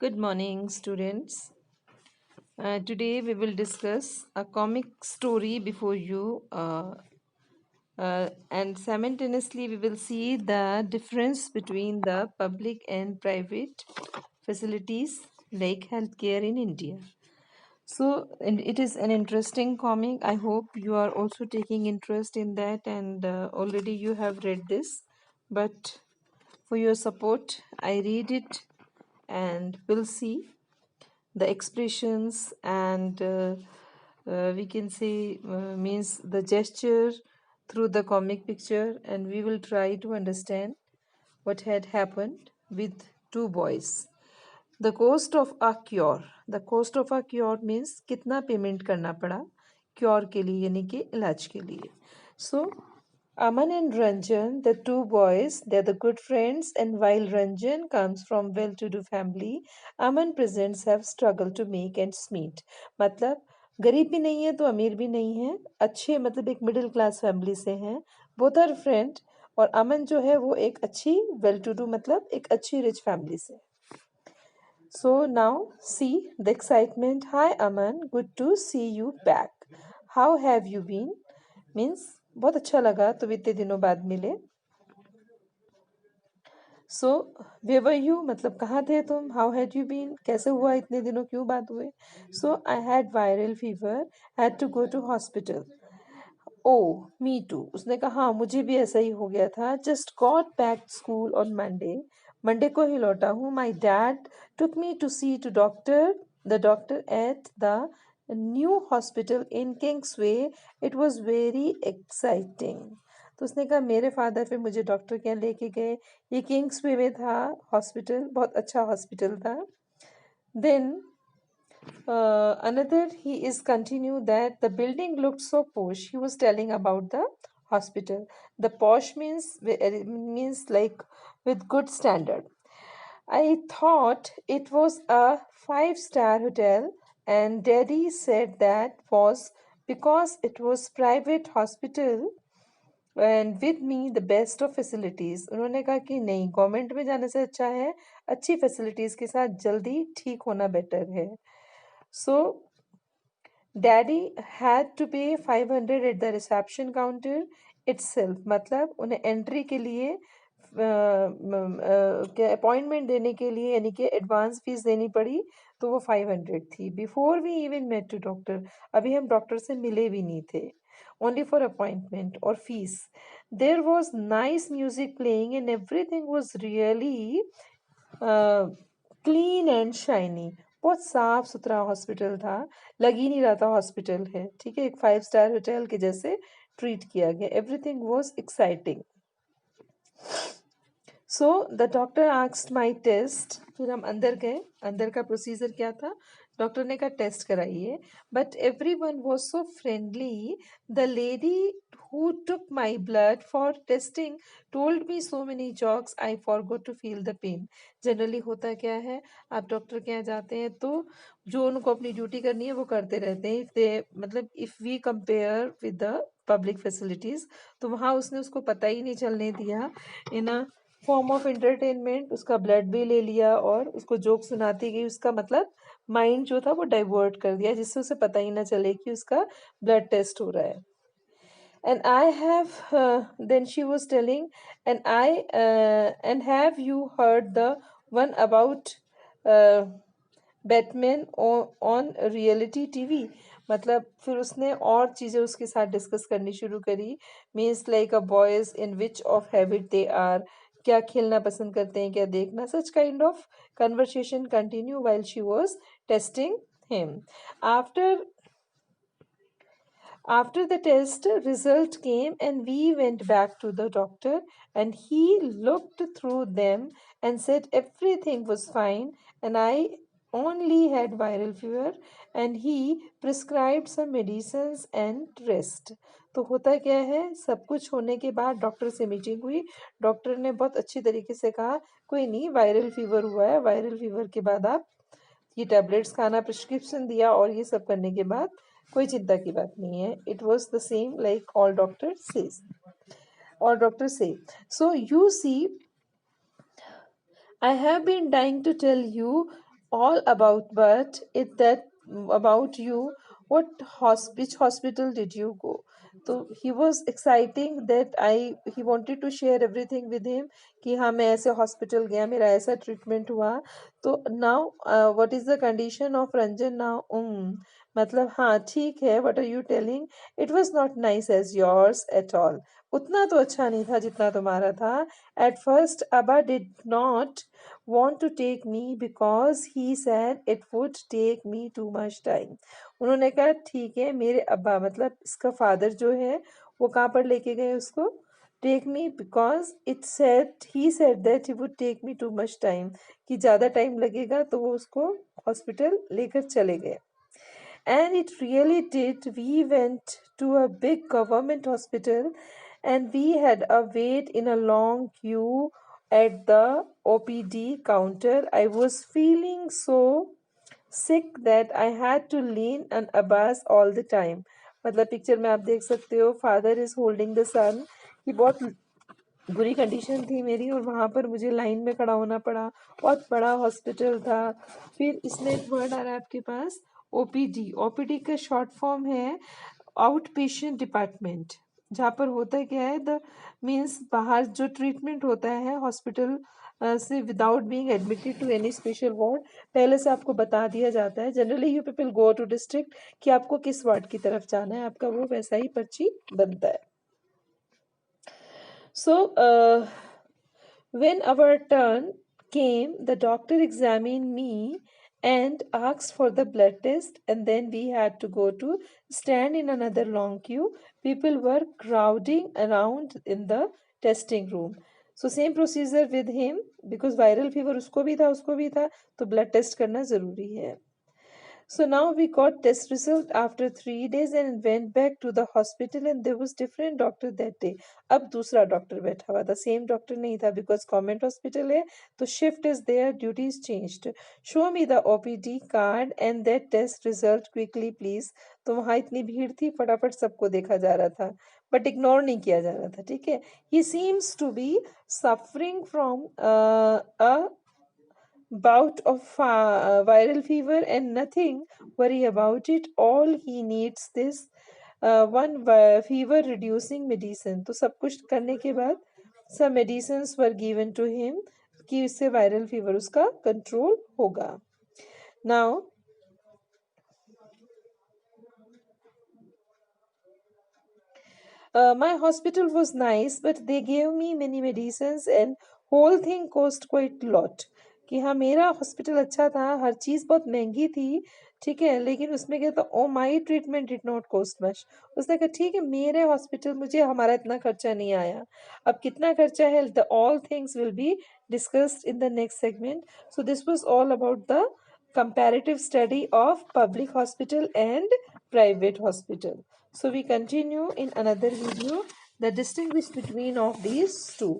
Good morning, students. Today we will discuss a comic story before you, and simultaneously we will see the difference between the public and private facilities like healthcare in India. So, and it is an interesting comic. I hope you are also taking interest in that, and already you have read this. But for your support, I read it, and we'll see the expressions and we can say means the gesture through the comic picture, and we will try to understand what had happened with two boys. The cost of a cure means कितना payment करना पड़ा cure के लिए यानी कि इलाज के लिए. So Aman and Ranjan, the two boys, they're the good friends, and while Ranjan comes from well-to-do family, Aman presents have struggled to make ends meet. मतलब गरीब भी नहीं है तो अमीर भी नहीं है, अच्छे मतलब एक मिडिल क्लास फैमिली से हैं. बोथ आर फ्रेंड, और अमन जो है वो एक अच्छी वेल टू डू मतलब एक अच्छी रिच फैमिली से. So now see the excitement. Hi Aman, good to see you back. How have you been? Means बहुत अच्छा लगा तुम इतने दिनों बाद मिले. सो where were you मतलब कहाँ थे तुम? How had you been? कैसे हुआ इतने दिनों क्यों बात हुए? So I had viral fever, had to go to hospital. Oh, me too. उसने कहा हाँ मुझे भी ऐसा ही हो गया था. Just got back to school on Monday. Monday को ही लौटा हूँ. My dad took me to see the doctor at the new hospital in Kingsway. It was very exciting. तो उसने कहा मेरे फादर फिर मुझे डॉक्टर के यहाँ लेके गए. ये किंग्सवे में था हॉस्पिटल, बहुत अच्छा हॉस्पिटल था. Then another he is continue that the building looked so posh. He was telling about the hospital. The posh means like with good standard. I thought it was a five-star hotel, and Daddy said that was because it was private hospital and with me the best of facilities. उन्होंने कहा कि नहीं, government में जाने से अच्छा है, अच्छी फैसिलिटीज के साथ जल्दी ठीक होना बेटर है. So Daddy had to pay 500 at the reception counter itself. मतलब उन्हें एंट्री के लिए अपॉइंटमेंट देने के लिए यानी कि एडवांस फीस देनी पड़ी, तो वो 500 थी. Before we even met to doctor, अभी हम डॉक्टर से मिले भी नहीं थे. ओनली फॉर अपॉइंटमेंट और fees. There was nice music playing and everything was really clean and shiny. बहुत साफ सुथरा हॉस्पिटल था, लग ही नहीं रहा था हॉस्पिटल है. ठीक है, एक 5 स्टार होटल के जैसे ट्रीट किया गया. Everything was exciting. So the doctor asked my test. फिर हम अंदर गए. अंदर का प्रोसीजर क्या था? डॉक्टर ने कहा टेस्ट कराइए. But every one was so friendly. The lady who took my blood for testing told me so many jokes I forgot to feel the pain. Generally होता क्या है, आप डॉक्टर के यहाँ जाते हैं तो जो उनको अपनी ड्यूटी करनी है वो करते रहते हैं. इफ दे मतलब if we compare with the public facilities, तो वहाँ उसने उसको पता ही नहीं चलने दिया. In a form of entertainment उसका ब्लड भी ले लिया और उसको जोक सुनाती गई. उसका मतलब माइंड जो था वो डाइवर्ट कर दिया, जिससे उसे पता ही ना चले कि उसका ब्लड टेस्ट हो रहा है. And I have then she was telling, and have you heard the one about uh, Batman on reality TV? मतलब फिर उसने और चीज़ें उसके साथ डिस्कस करनी शुरू करी. Means like a boys in which of habit they are, क्या खेलना पसंद करते हैं, क्या देखना. Such kind of conversation continue while she was testing him. After the test result came and we went back to the doctor, and he looked through them and said everything was fine and I only had viral fever, and he prescribed some medicines and rest. तो होता क्या है, सब कुछ होने के बाद doctor से मीटिंग हुई. डॉक्टर ने बहुत अच्छी तरीके से कहा कोई नहीं, वायरल फीवर हुआ है, वायरल फीवर के बाद आप ये टैबलेट्स खाना प्रिस्क्रिप्शन दिया, और ये सब करने के बाद कोई चिंता की बात नहीं है. It was the same like all doctors say. So you see, I have been dying to tell you all about, but it that about you. Which hospital did you go? So he was exciting that he wanted to share everything with him कि हाँ मैं ऐसे hospital गया मेरा ऐसा treatment हुआ. तो now what is the condition of Ranjan now? मतलब हाँ ठीक है, what are you telling? It was not nice as yours at all. उतना तो अच्छा नहीं था जितना तुम्हारा था. एट फर्स्ट अबा did not want to take me because he said it would take me too much time. उन्होंने कहा ठीक है, मेरे अब्बा मतलब इसका फादर जो है वो कहाँ पर लेके गए उसको? Take me because it said he said that he would take me too much time, कि ज़्यादा टाइम लगेगा, तो वो उसको हॉस्पिटल लेकर चले गए. And it really did. We went to a big government hospital and we had a wait in a long queue at the OPD counter. I was feeling so sick that I had to lean on Abbas all the time. मतलब picture में आप देख सकते हो, father is holding the सन, कि बहुत बुरी condition थी मेरी और वहाँ पर मुझे लाइन में खड़ा होना पड़ा. बहुत बड़ा हॉस्पिटल था. फिर इसमें एक वर्ड आ रहा है आपके पास, ओपीडी. ओपीडी का शॉर्ट फॉर्म है आउट पेशेंट डिपार्टमेंट, जहाँ पर होता है क्या है, द मीन्स बाहर जो ट्रीटमेंट होता है हॉस्पिटल से without being admitted to any special ward, पहले से आपको बता दिया जाता है. Generally you people go to district कि आपको किस वार्ड की तरफ जाना है, आपका वो वैसा ही पर्ची बनता है. So, when our turn came, the doctor examined me and asked for the blood test, and then we had to go to stand in another long queue. People were crowding around in the testing room. So same procedure with him, because viral fever उसको भी था, तो blood test करना ज़रूरी है. So now we got test result after 3 days and went back to the hospital and there was different doctor that day. अब दूसरा doctor बैठा हुआ था, सेम डॉक्टर नहीं था, because गवर्नमेंट हॉस्पिटल है तो shift is there, duty is changed. Show me the OPD card and that test result quickly please. तो वहाँ इतनी भीड़ थी, फटाफट सबको देखा जा रहा था, बट इग्नोर नहीं किया जा रहा था. ठीक है. He seems to be suffering from a bout of viral fever and nothing worry about it. All he needs this one fever reducing medicine. तो सब कुछ करने के बाद some medicines were given to him कि इससे viral fever उसका control होगा. Now my hospital was nice, but they gave me many medicines and whole thing cost quite lot. कि हाँ मेरा हॉस्पिटल अच्छा था, हर चीज़ बहुत महंगी थी, ठीक है, लेकिन उसमें क्या था, oh my treatment did not cost much. उसने कहा ठीक है मेरे हॉस्पिटल मुझे हमारा इतना खर्चा नहीं आया. अब कितना खर्चा है, the all things will be discussed in the next segment. So this was all about the comparative study of public hospital and private hospital. So we continue in another video the distinguish between of these two.